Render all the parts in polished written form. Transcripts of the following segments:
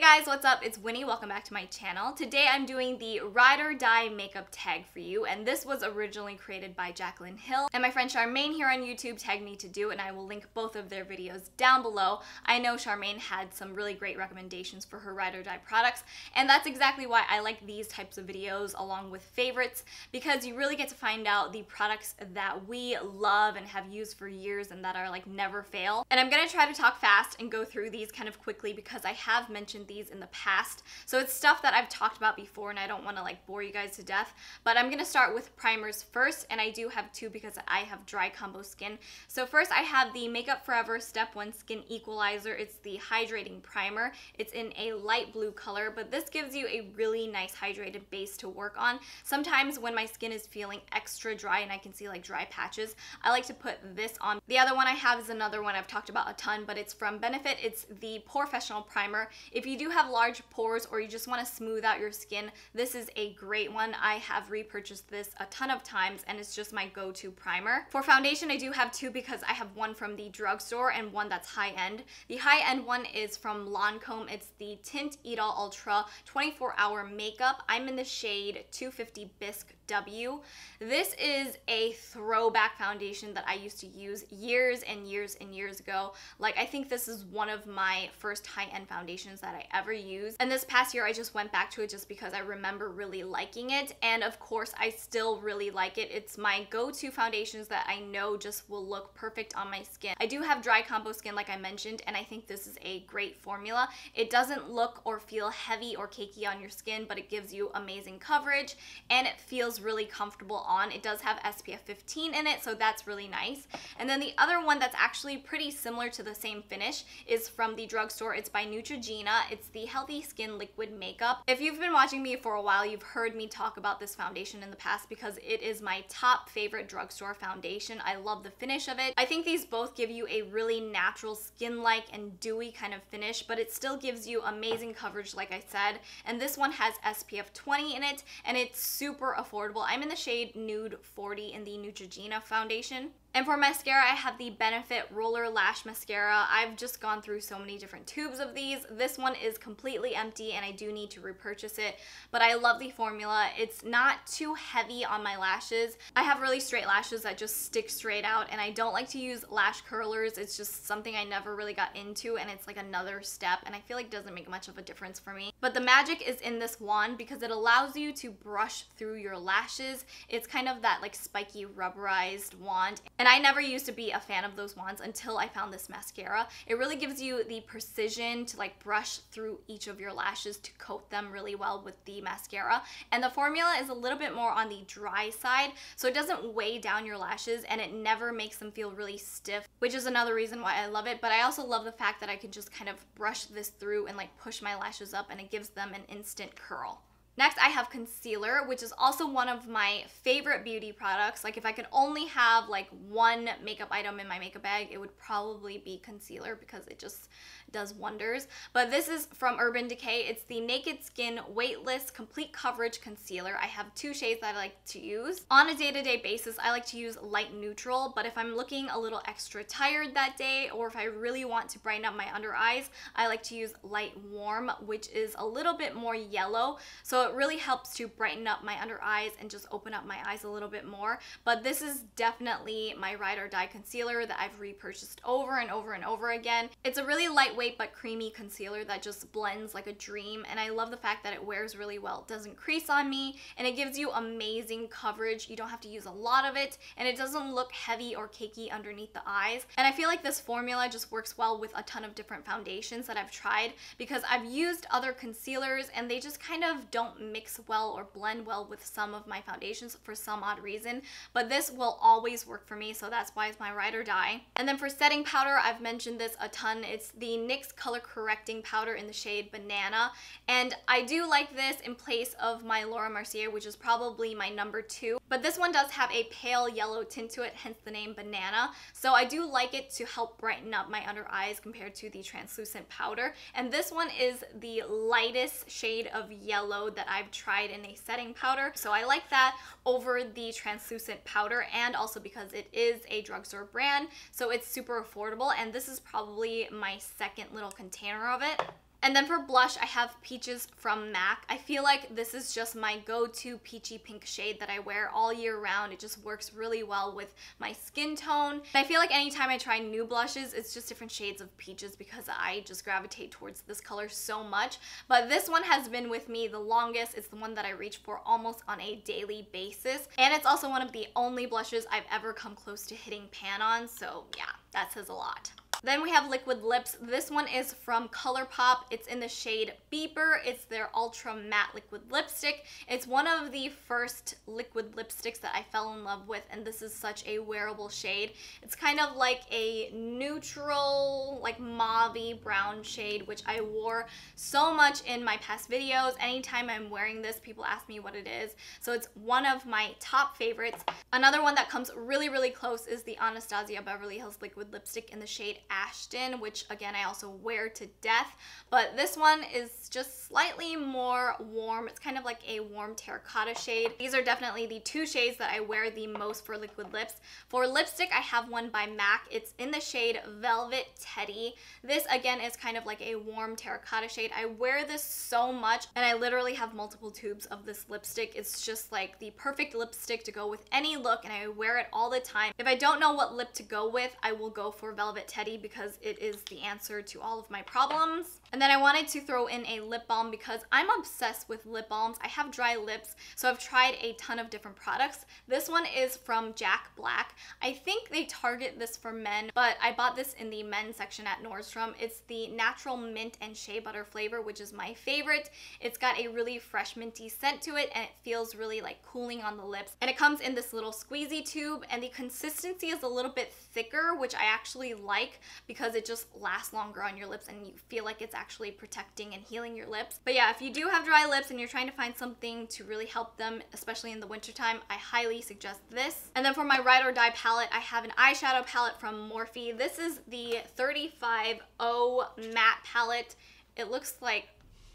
Hey guys, what's up? It's Winnie. Welcome back to my channel. Today I'm doing the Ride or Die makeup tag for you, and this was originally created by Jacqueline Hill, and my friend Charmaine here on YouTube tagged me to do it, and I will link both of their videos down below. I know Charmaine had some really great recommendations for her Ride or Die products, and that's exactly why I like these types of videos along with favorites, because you really get to find out the products that we love and have used for years and that are like never fail. And I'm gonna try to talk fast and go through these kind of quickly because I have mentioned these in the past. So it's stuff that I've talked about before and I don't want to like bore you guys to death. But I'm going to start with primers first, and I do have two because I have dry combo skin. So first I have the Makeup Forever Step 1 Skin Equalizer. It's the Hydrating Primer. It's in a light blue color, but this gives you a really nice hydrated base to work on. Sometimes when my skin is feeling extra dry and I can see like dry patches, I like to put this on. The other one I have is another one I've talked about a ton, but it's from Benefit. It's the Porefessional Primer. If you do have large pores or you just want to smooth out your skin, this is a great one. I have repurchased this a ton of times and it's just my go-to primer. For foundation, I do have two because I have one from the drugstore and one that's high-end. The high-end one is from Lancome. It's the Tint Eat All Ultra 24-Hour Makeup. I'm in the shade 250 Bisque W. This is a throwback foundation that I used to use years and years and years ago. Like, I think this is one of my first high-end foundations that I ever used. And this past year, I just went back to it just because I remember really liking it. And of course, I still really like it. It's my go-to foundations that I know just will look perfect on my skin. I do have dry combo skin, like I mentioned, and I think this is a great formula. It doesn't look or feel heavy or cakey on your skin, but it gives you amazing coverage and it feels really comfortable on. It does have SPF 15 in it, so that's really nice. And then the other one that's actually pretty similar to the same finish is from the drugstore. It's by Neutrogena. It's the Healthy Skin Liquid Makeup. If you've been watching me for a while, you've heard me talk about this foundation in the past because it is my top favorite drugstore foundation. I love the finish of it. I think these both give you a really natural skin-like and dewy kind of finish, but it still gives you amazing coverage, like I said. And this one has SPF 20 in it, and it's super affordable. I'm in the shade Nude 40 in the Neutrogena foundation. And for mascara, I have the Benefit Roller Lash Mascara. I've just gone through so many different tubes of these. This one is completely empty and I do need to repurchase it, but I love the formula. It's not too heavy on my lashes. I have really straight lashes that just stick straight out, and I don't like to use lash curlers. It's just something I never really got into, and it's like another step, and I feel like it doesn't make much of a difference for me. But the magic is in this wand because it allows you to brush through your lashes. It's kind of that like spiky rubberized wand. And I never used to be a fan of those wands until I found this mascara. It really gives you the precision to like brush through each of your lashes to coat them really well with the mascara. And the formula is a little bit more on the dry side, so it doesn't weigh down your lashes and it never makes them feel really stiff, which is another reason why I love it. But I also love the fact that I can just kind of brush this through and like push my lashes up, and it gives them an instant curl. Next, I have concealer, which is also one of my favorite beauty products. Like, if I could only have like one makeup item in my makeup bag, it would probably be concealer because it just does wonders. But this is from Urban Decay. It's the Naked Skin Weightless Complete Coverage Concealer. I have two shades that I like to use. On a day-to-day basis, I like to use light neutral, but if I'm looking a little extra tired that day, or if I really want to brighten up my under eyes, I like to use light warm, which is a little bit more yellow. So it really helps to brighten up my under eyes and just open up my eyes a little bit more. But this is definitely my Ride or Die concealer that I've repurchased over and over and over again. It's a really lightweight but creamy concealer that just blends like a dream, and I love the fact that it wears really well. It doesn't crease on me, and it gives you amazing coverage. You don't have to use a lot of it, and it doesn't look heavy or cakey underneath the eyes. And I feel like this formula just works well with a ton of different foundations that I've tried, because I've used other concealers and they just kind of don't mix well or blend well with some of my foundations for some odd reason, but this will always work for me, so that's why it's my Ride or Die. And then for setting powder, I've mentioned this a ton. It's the NYX Color Correcting Powder in the shade Banana, and I do like this in place of my Laura Mercier, which is probably my number 2, but this one does have a pale yellow tint to it, hence the name Banana, so I do like it to help brighten up my under eyes compared to the translucent powder. And this one is the lightest shade of yellow that I've tried in a setting powder, so I like that over the translucent powder, and also because it is a drugstore brand, so it's super affordable, and this is probably my second little container of it. And then for blush, I have Peaches from MAC. I feel like this is just my go-to peachy pink shade that I wear all year round. It just works really well with my skin tone. And I feel like anytime I try new blushes, it's just different shades of peaches because I just gravitate towards this color so much. But this one has been with me the longest. It's the one that I reach for almost on a daily basis. And it's also one of the only blushes I've ever come close to hitting pan on. So yeah, that says a lot. Then we have liquid lips. This one is from ColourPop. It's in the shade Beeper. It's their ultra matte liquid lipstick. It's one of the first liquid lipsticks that I fell in love with, and this is such a wearable shade. It's kind of like a neutral, like mauve-y brown shade, which I wore so much in my past videos. Anytime I'm wearing this, people ask me what it is. So it's one of my top favorites. Another one that comes really, really close is the Anastasia Beverly Hills liquid lipstick in the shade Ashton, which again I also wear to death, but this one is just slightly more warm. It's kind of like a warm terracotta shade. These are definitely the two shades that I wear the most for liquid lips. For lipstick, I have one by MAC. It's in the shade Velvet Teddy. This again is kind of like a warm terracotta shade. I wear this so much, and I literally have multiple tubes of this lipstick. It's just like the perfect lipstick to go with any look, and I wear it all the time. If I don't know what lip to go with, I will go for Velvet Teddy because it is the answer to all of my problems. And then I wanted to throw in a lip balm because I'm obsessed with lip balms. I have dry lips, so I've tried a ton of different products. This one is from JackBlack. I think they target this for men, but I bought this in the men's section at Nordstrom. It's the natural mint and shea butter flavor, which is my favorite. It's got a really fresh minty scent to it, and it feels really like cooling on the lips. And it comes in this little squeezy tube, and the consistency is a little bit thicker, which I actually like because it just lasts longer on your lips and you feel like it's actually protecting and healing your lips. But yeah, if you do have dry lips and you're trying to find something to really help them, especially in the wintertime, I highly suggest this. And then for my Ride or Die palette, I have an eyeshadow palette from Morphe. This is the 35O matte palette. It looks like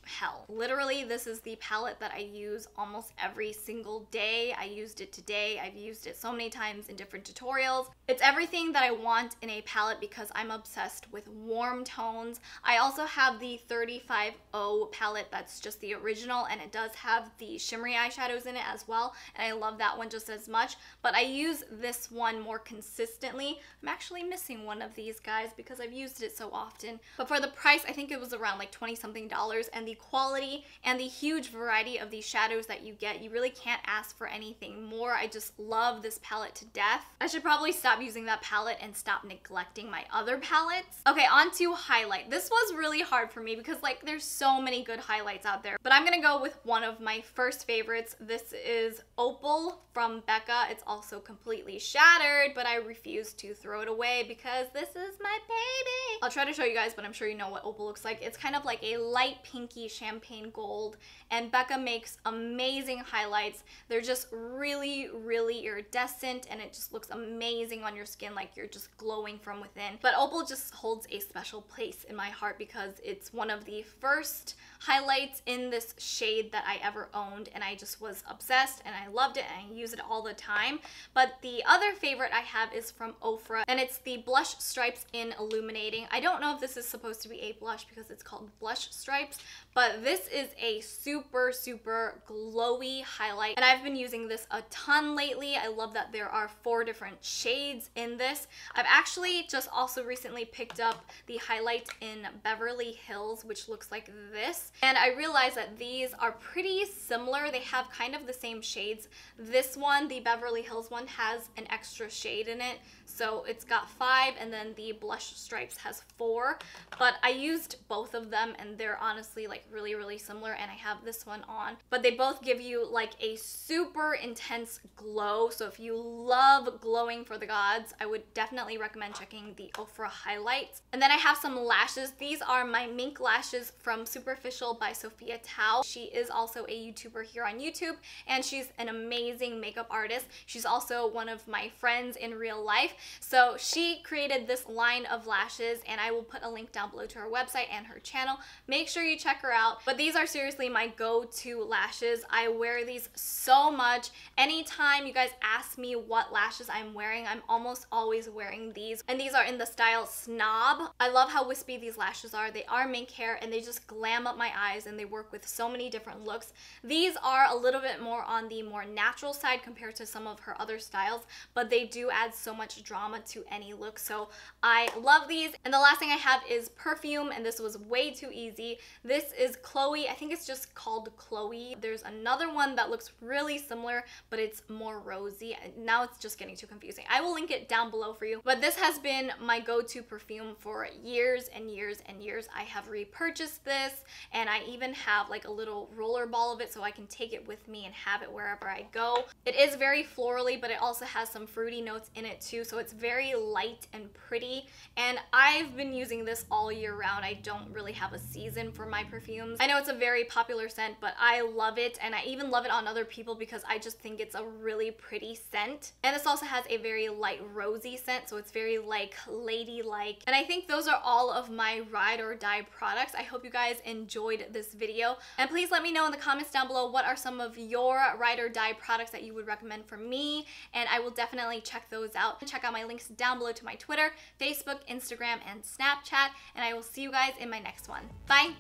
hell. Literally, this is the palette that I use almost every single day. I used it today. I've used it so many times in different tutorials. It's everything that I want in a palette because I'm obsessed with warm tones. I also have the 35O palette that's just the original, and it does have the shimmery eyeshadows in it as well, and I love that one just as much, but I use this one more consistently. I'm actually missing one of these guys because I've used it so often, but for the price, I think it was around like $20-something, and the quality and the huge variety of these shadows that you get, you really can't ask for anything more. I just love this palette to death. I should probably stop using that palette and stop neglecting my other palettes. Okay, on to highlight. This was really hard for me because like there's so many good highlights out there, but I'm gonna go with one of my first favorites. This is Opal from Becca. It's also completely shattered, but I refuse to throw it away because this is my baby. I'll try to show you guys, but I'm sure you know what Opal looks like. It's kind of like a light pinky champagne gold, and Becca makes amazing highlights. They're just really, really iridescent, and it just looks amazing on your skin, like you're just glowing from within. But Opal just holds a special place in my heart because it's one of the first highlights in this shade that I ever owned, and I just was obsessed and I loved it and I use it all the time. But the other favorite I have is from Ofra, and it's the Blush Stripes in Illuminating. I don't know if this is supposed to be a blush because it's called Blush Stripes, but this is a super, super glowy highlight, and I've been using this a ton lately. I love that there are 4 different shades in this. I've actually just also recently picked up the highlight in Beverly Hills, which looks like this, and I realized that these are pretty similar. They have kind of the same shades. This one, the Beverly Hills one, has an extra shade in it, so it's got 5, and then the Blush Stripes has 4, but I used both of them and they're honestly like really, really similar, and I have this one on, but they both give you like a super intense glow. So if you love glowing for the gods, I would definitely recommend checking the Ofra highlights. And then I have some lashes. These are my mink lashes from Superficial by Sophia Tao. She is also a YouTuber here on YouTube, and she's an amazing makeup artist. She's also one of my friends in real life. So she created this line of lashes, and I will put a link down below to her website and her channel. Make sure you check her out. But these are seriously my go-to lashes. I wear these so much. Anytime you guys ask me what lashes I'm wearing, I'm almost always wearing these. And these are in the style Snob. I love how wispy these lashes are. They are mink hair and they just glam up my eyes and they work with so many different looks. These are a little bit more on the more natural side compared to some of her other styles, but they do add so much drama to any look. So I love these. And the last thing I have is perfume, and this was way too easy. This is Chloe. I think it's just called Chloe. There's another one that looks really similar, but it's more rosy. Now it's just getting too confusing. I will link it down below for you. But this has been my go-to perfume for years and years and years. I have repurchased this, and I even have like a little roller ball of it so I can take it with me and have it wherever I go. It is very florally, but it also has some fruity notes in it too, so it's very light and pretty. And I've been using this all year round. I don't really have a season for my perfumes. I know it's a very popular scent, but I love it, and I even love it on other people because I just think it's a really pretty scent. And this also has a very light rosy scent, so it's very like ladylike. And I think those are all of my ride or die products. I hope you guys enjoyed this video, and please let me know in the comments down below what are some of your ride or die products that you would recommend for me, and I will definitely check those out. Check out my links down below to my Twitter, Facebook, Instagram, and Snapchat, and I will see you guys in my next one. Bye!